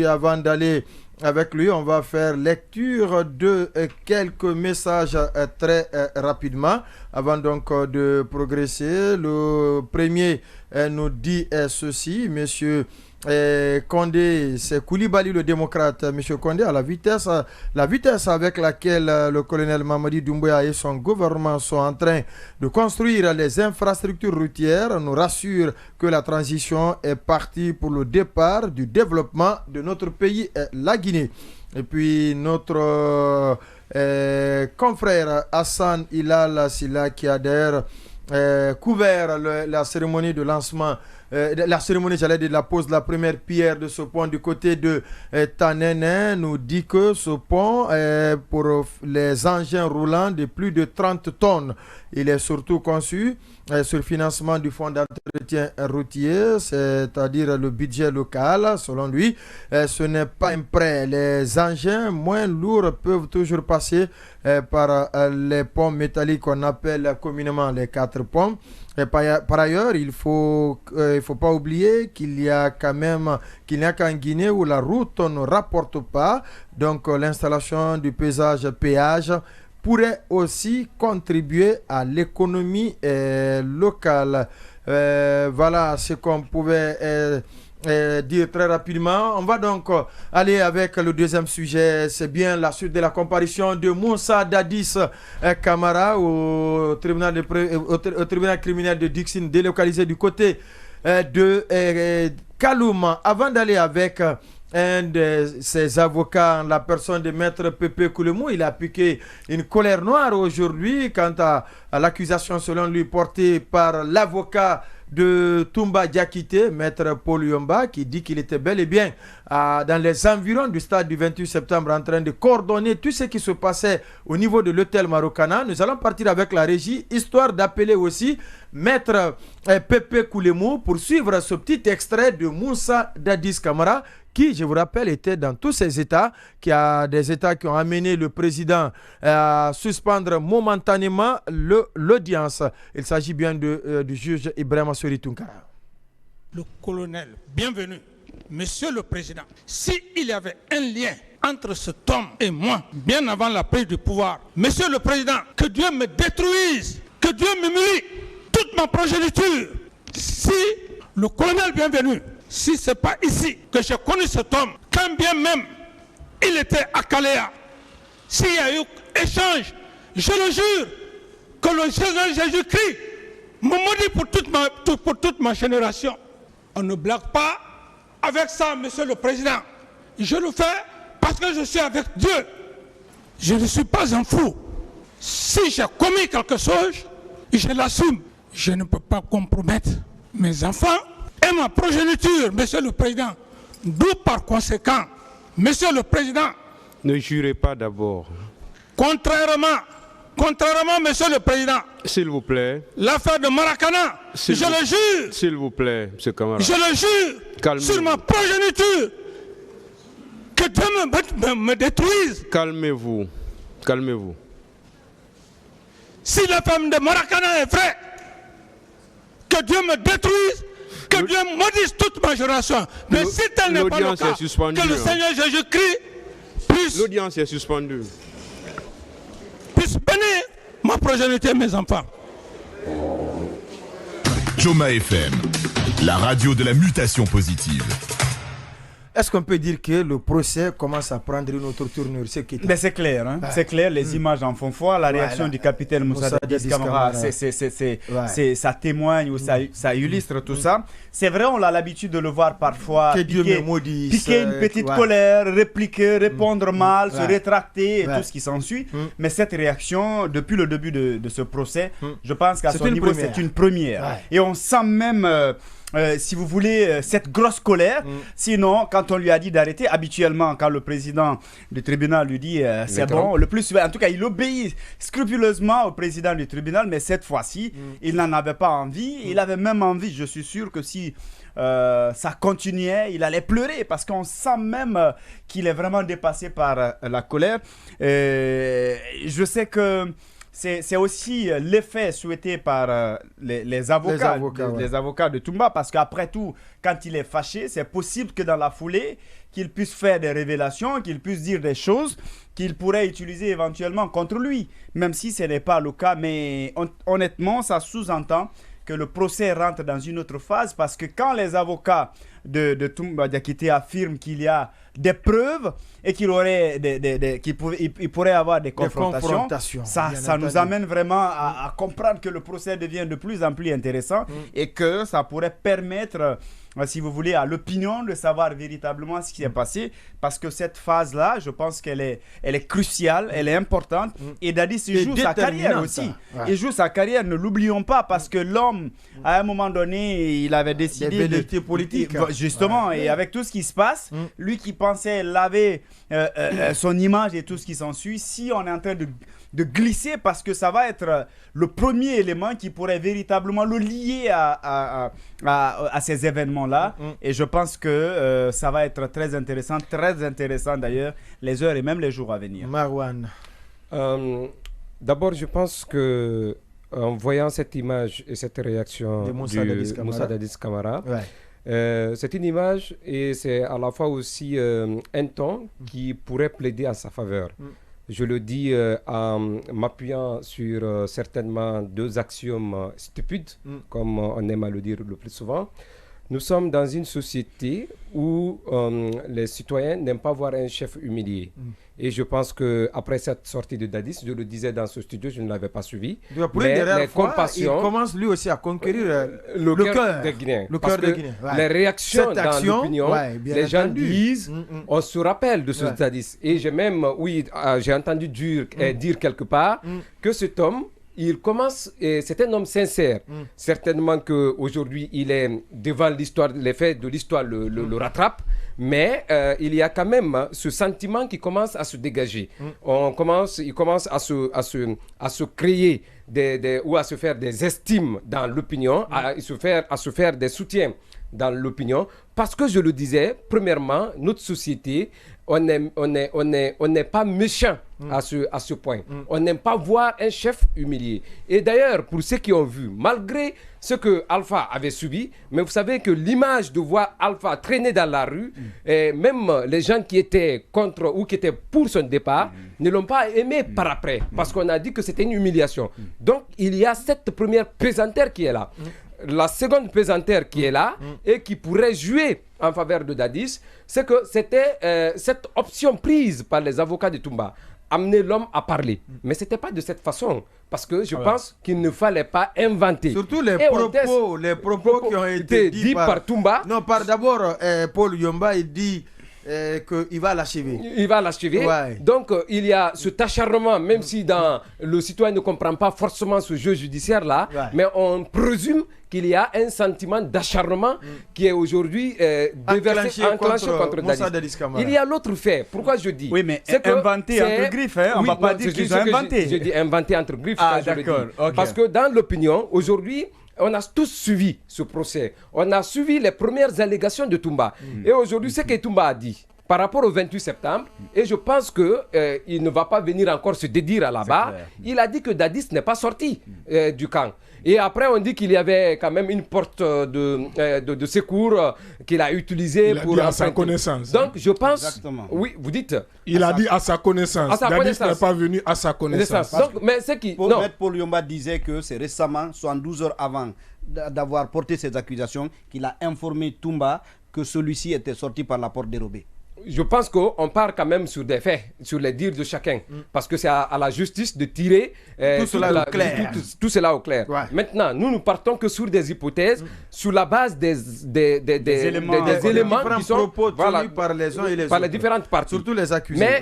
puis avant d'aller avec lui, on va faire lecture de quelques messages très rapidement avant donc de progresser. Le premier nous dit ceci, monsieur Condé, c'est Koulibaly le démocrate. Monsieur Condé, à la vitesse avec laquelle le colonel Mamadi Doumbouya et son gouvernement sont en train de construire les infrastructures routières nous rassure que la transition est partie pour le départ du développement de notre pays, la Guinée. Et puis notre confrère Hassan Hilal Silla qui adhère couvert la cérémonie de lancement la cérémonie, de la pose de la première pierre de ce pont du côté de Tanene nous dit que ce pont est pour les engins roulants de plus de 30 tonnes. Il est surtout conçu sur le financement du fonds d'entretien routier, c'est-à-dire le budget local. Selon lui, ce n'est pas un prêt. Les engins moins lourds peuvent toujours passer par les ponts métalliques qu'on appelle communément les 4 ponts. Et par ailleurs, il faut pas oublier qu'il n'y a qu'en Guinée où la route ne rapporte pas. Donc l'installation du péage pourrait aussi contribuer à l'économie locale. Voilà ce qu'on pouvait dire très rapidement. On va donc aller avec le deuxième sujet. C'est bien la suite de la comparution de Moussa Dadis Camara au tribunal criminel de Dixine, délocalisé du côté de Kaloum. Avant d'aller avec un de ses avocats, en la personne de maître Pépé Koulemou, il a piqué une colère noire aujourd'hui quant à l'accusation selon lui portée par l'avocat de Toumba Diakité, maître Paul Yomba, qui dit qu'il était bel et bien dans les environs du stade du 28 septembre en train de coordonner tout ce qui se passait au niveau de l'hôtel Marokana. Nous allons partir avec la régie, histoire d'appeler aussi maître Pépé Koulemou pour suivre ce petit extrait de Moussa Dadis Camara, qui, je vous rappelle, était dans tous ces États, des États qui ont amené le président à suspendre momentanément l'audience. Il s'agit bien du juge Ibrahima Sori Tunkara. Le colonel, bienvenue. Monsieur le Président, s'il y avait un lien entre cet homme et moi, bien avant la prise du pouvoir, Monsieur le Président, que Dieu me détruise, que Dieu m'humilie toute ma progéniture. Si le colonel, bienvenue, si ce n'est pas ici que j'ai connu cet homme, quand bien même il était à Caléa, s'il y a eu échange, je le jure que le Seigneur Jésus-Christ me maudit pour toute ma génération. On ne blague pas avec ça, Monsieur le Président. Je le fais parce que je suis avec Dieu. Je ne suis pas un fou. Si j'ai commis quelque chose, je l'assume. Je ne peux pas compromettre mes enfants et ma progéniture, Monsieur le Président. D'où par conséquent, Monsieur le Président, ne jurez pas d'abord. Contrairement, Monsieur le Président, s'il vous plaît, l'affaire de Maracana, je le jure, s'il vous plaît, M. Camara, je le jure, sur ma progéniture, que Dieu me détruise. Calmez-vous, calmez-vous. Si l'affaire de Maracana est vraie, que Dieu me détruise, que Dieu maudisse toute ma génération. Mais si tel n'est pas le cas, que le Seigneur Jésus-Christ puisse... L'audience est suspendue. Puisse bénir ma progéniture et mes enfants. Choma FM, la radio de la mutation positive. Est-ce qu'on peut dire que le procès commence à prendre une autre tournure? C'est clair, hein? C'est clair, les images en font foi. La réaction du capitaine Moussa Dadis Camara, ça témoigne ou ça illustre tout ça. C'est vrai, on a l'habitude de le voir parfois piquer une petite colère, répliquer, répondre mal, se rétracter et tout ce qui s'ensuit. Mais cette réaction, depuis le début de ce procès, je pense qu'à son niveau, c'est une première. Et on sent même... si vous voulez, cette grosse colère. Sinon, quand on lui a dit d'arrêter, habituellement, quand le président du tribunal lui dit c'est bon, le plus souvent, en tout cas, il obéit scrupuleusement au président du tribunal, mais cette fois-ci, il n'en avait pas envie. Il avait même envie, je suis sûr que si ça continuait, il allait pleurer parce qu'on sent même qu'il est vraiment dépassé par la colère. Je sais que c'est aussi l'effet souhaité par les avocats, les avocats de Toumba, parce qu'après tout, quand il est fâché, c'est possible que dans la foulée, qu'il puisse faire des révélations, qu'il puisse dire des choses qu'il pourrait utiliser éventuellement contre lui, même si ce n'est pas le cas. Mais honnêtement, ça sous-entend que le procès rentre dans une autre phase, parce que quand les avocats de Toumba Diakité affirment qu'il y a des preuves et qu'il pourrait avoir des confrontations, ça nous amène vraiment à comprendre que le procès devient de plus en plus intéressant et que ça pourrait permettre, si vous voulez, à l'opinion de savoir véritablement ce qui s'est passé, parce que cette phase-là, je pense qu'elle est cruciale, elle est importante, et Dadis joue sa carrière aussi. Il joue sa carrière, ne l'oublions pas, parce que l'homme, à un moment donné, il avait décidé de politique. Justement, et avec tout ce qui se passe, lui qui pensait laver son image et tout ce qui s'ensuit, si on est en train de glisser, parce que ça va être le premier élément qui pourrait véritablement le lier à ces événements-là. Et je pense que ça va être très intéressant d'ailleurs, les heures et même les jours à venir. Marwan. D'abord, je pense que en voyant cette image et cette réaction de Moussa Dadis Camara, c'est une image et c'est à la fois aussi un ton qui pourrait plaider à sa faveur. Je le dis en m'appuyant sur certainement deux axiomes stupides, comme on aime à le dire le plus souvent. Nous sommes dans une société où les citoyens n'aiment pas voir un chef humilié. Et je pense qu'après cette sortie de Dadis, je le disais dans ce studio, je ne l'avais pas suivi. Mais les compassions, il commence lui aussi à conquérir le cœur des Guinéens. Les réactions dans l'opinion, les gens disent, on se rappelle de ce Dadis. Et j'ai même, j'ai entendu dire quelque part que cet homme, il commence, c'est un homme sincère. Certainement qu'aujourd'hui, il est devant l'histoire, les faits de l'histoire le rattrape, mais il y a quand même ce sentiment qui commence à se dégager. Il commence à se créer ou à se faire des estimes dans l'opinion, à se faire des soutiens dans l'opinion, parce que je le disais, premièrement, notre société, on n'est pas méchant à ce point. On n'aime pas voir un chef humilié. Et d'ailleurs, pour ceux qui ont vu, malgré ce que Alpha avait subi, mais vous savez que l'image de voir Alpha traîner dans la rue, même les gens qui étaient contre ou qui étaient pour son départ, ne l'ont pas aimé par après, parce qu'on a dit que c'était une humiliation. Donc, il y a cette première pesanteur qui est là. La seconde pesanteur qui est là et qui pourrait jouer en faveur de Dadis, c'est que c'était cette option prise par les avocats de Toumba, amener l'homme à parler. Mais ce n'était pas de cette façon, parce que je pense qu'il ne fallait pas inventer. Surtout les propos qui ont été dits par Toumba. Non, d'abord, Paul Yomba, il dit qu'il va l'achever. Il va l'achever. Donc, il y a cet acharnement, même si le citoyen ne comprend pas forcément ce jeu judiciaire-là, mais on présume qu'il y a un sentiment d'acharnement qui est aujourd'hui enclenché contre Dadis. Il y a l'autre fait. Pourquoi je dis? Oui, mais c'est inventé entre griffes. On ne va pas dire qu'ils ont inventé. Je dis inventé entre griffes. Parce que dans l'opinion, aujourd'hui, on a tous suivi ce procès. On a suivi les premières allégations de Toumba. Et aujourd'hui, ce que Toumba a dit par rapport au 28 septembre, et je pense qu'il ne va pas venir encore se dédire à la barre, il a dit que Dadis n'est pas sorti du camp. Et après, on dit qu'il y avait quand même une porte de secours qu'il a utilisée pour... Il a dit à sa connaissance. Donc, je pense... Exactement. Oui, vous dites... Il a dit à sa connaissance. Dadis n'est pas venu à sa connaissance. Donc, mais c'est qui... Maître Paul Yomba disait que c'est récemment, 72 heures avant d'avoir porté ces accusations, qu'il a informé Toumba que celui-ci était sorti par la porte dérobée. Je pense qu'on part quand même sur des faits, sur les dires de chacun. Parce que c'est à la justice de tirer tout cela au clair. Maintenant, nous partons que sur des hypothèses, sur la base des éléments qui sont par les uns et les par autres. les différentes parties. Surtout les accusés. Mais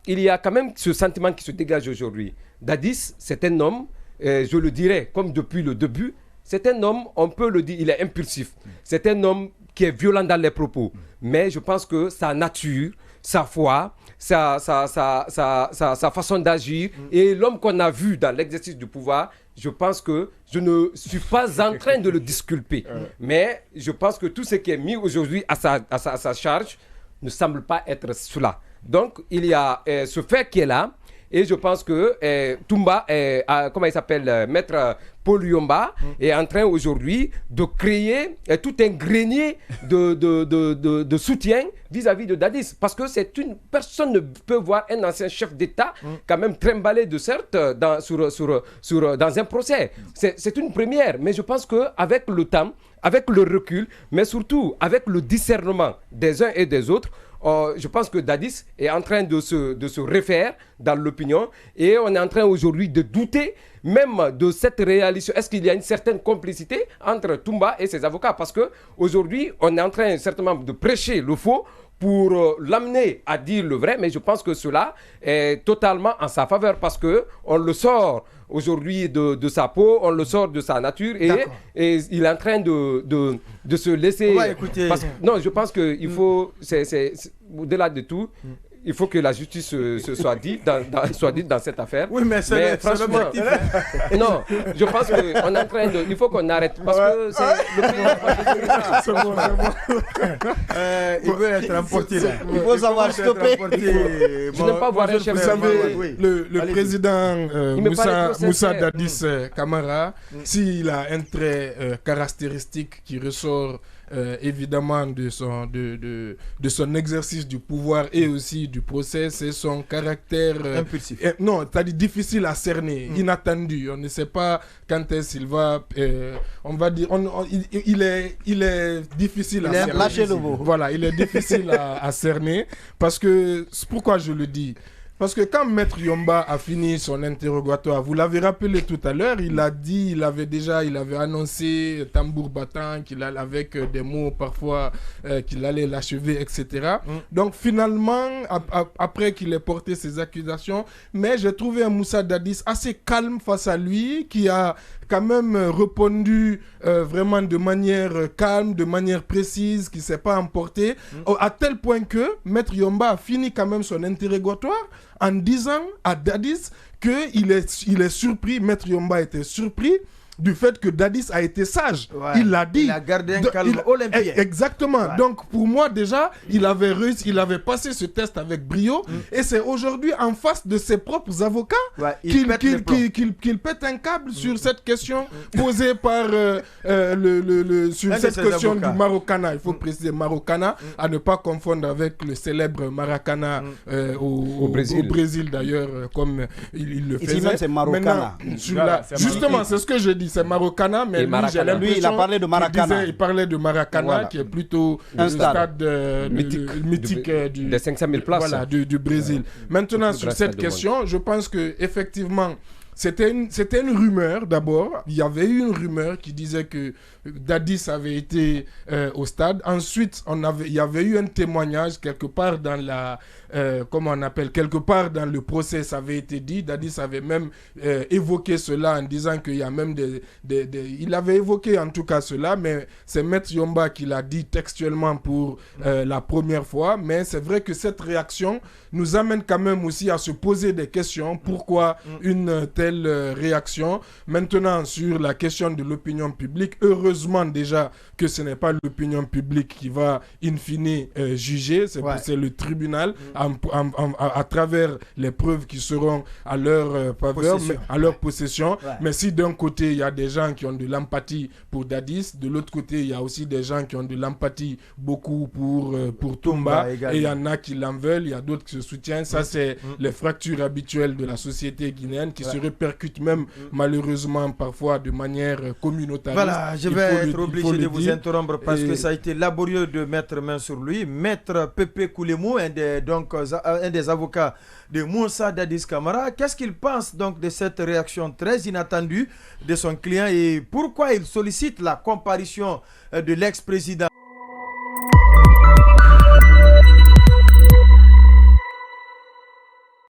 il y a quand même ce sentiment qui se dégage aujourd'hui. Dadis, c'est un homme, je le dirais, comme depuis le début, c'est un homme, on peut le dire, il est impulsif. C'est un homme qui est violent dans les propos. Mais je pense que sa nature, sa foi, sa façon d'agir et l'homme qu'on a vu dans l'exercice du pouvoir, je pense que je ne suis pas en train de le disculper. Mais je pense que tout ce qui est mis aujourd'hui à sa charge ne semble pas être cela. Donc, il y a ce fait qui est là. Et je pense que Toumba, comment il s'appelle, Maître Paul Yomba, est en train aujourd'hui de créer tout un grenier de soutien vis-à-vis de Dadis. Parce que personne ne peut voir un ancien chef d'État quand même trimballer de certes dans un procès. C'est une première, mais je pense qu'avec le temps, avec le recul, mais surtout avec le discernement des uns et des autres, je pense que Dadis est en train de se refaire dans l'opinion et on est en train aujourd'hui de douter même de cette réalisation. Est-ce qu'il y a une certaine complicité entre Toumba et ses avocats? Parce qu'aujourd'hui, on est en train certainement de prêcher le faux pour l'amener à dire le vrai, mais je pense que cela est totalement en sa faveur parce qu'on le sort aujourd'hui de sa peau, on le sort de sa nature et il est en train de se laisser... Non, je pense qu'il faut, au-delà de tout, il faut que la justice soit dite dans cette affaire. Oui, mais franchement, non, je pense qu'on est en train de... Il faut qu'on arrête parce que c'est le il veut être emporté là. Il faut savoir stopper. Je n'aime pas voir un chef. Vous savez, le président Moussa Dadis Camara, s'il a un trait caractéristique qui ressort évidemment de son exercice du pouvoir et aussi du procès, c'est son caractère impulsif. Non, c'est-à-dire difficile à cerner, inattendu. On ne sait pas quand est-ce qu'il va. On va dire, il est difficile à cerner. Lâchez le mot. Voilà, il est difficile à cerner parce que pourquoi je le dis. Parce que quand Maître Yomba a fini son interrogatoire, vous l'avez rappelé tout à l'heure, il avait annoncé tambour battant, avec des mots parfois qu'il allait l'achever, etc. Donc finalement, après qu'il ait porté ses accusations, mais j'ai trouvé un Moussa Dadis assez calme face à lui, qui a quand même répondu vraiment de manière calme, de manière précise, qui ne s'est pas emporté, à tel point que Maître Yomba a fini quand même son interrogatoire en disant à Dadis qu'il est surpris, Maître Yomba était surpris du fait que Dadis a été sage. Ouais, il l'a dit. Il a gardé un calme olympien. Exactement. Ouais. Donc pour moi déjà, il avait passé ce test avec brio et c'est aujourd'hui en face de ses propres avocats qu'il pète un câble sur cette question posée par sur cette question du Maracana. Il faut préciser Maracana, à ne pas confondre avec le célèbre Maracana au Brésil d'ailleurs, comme il le faisait. Ici même c'est Maracana. Justement, c'est ce que je dis. C'est Maracana, mais lui, il a parlé de Maracana. Il parlait de Maracana, qui est plutôt un stade mythique des 500 000 places. Voilà, du Brésil. Maintenant, sur cette question, je pense qu'effectivement, c'était une rumeur d'abord. Il y avait eu une rumeur qui disait que Dadis avait été au stade. Ensuite, il y avait eu un témoignage quelque part dans quelque part dans le procès, ça avait été dit. Dadis avait même évoqué cela en disant qu'il y a même il avait évoqué en tout cas cela, mais c'est Maître Yomba qui l'a dit textuellement pour la première fois. Mais c'est vrai que cette réaction nous amène quand même aussi à se poser des questions. Pourquoi une telle réaction? Maintenant, sur la question de l'opinion publique, heureusement déjà que ce n'est pas l'opinion publique qui va in fine juger, c'est le tribunal à travers les preuves qui seront à leur faveur, à leur possession. Mais si d'un côté il y a des gens qui ont de l'empathie pour Dadis, de l'autre côté il y a aussi des gens qui ont de l'empathie beaucoup pour Toumba, et il y en a qui l'en veulent, il y a d'autres qui se soutiennent. Ça c'est les fractures habituelles de la société guinéenne qui se répercutent même malheureusement parfois de manière communautaire. Voilà, je vais être obligé de vous interrompre parce que ça a été laborieux de mettre main sur lui. Maître Pépé Koulemou, un des avocats de Moussa Dadis Camara, qu'est-ce qu'il pense donc de cette réaction très inattendue de son client et pourquoi il sollicite la comparution de l'ex-président?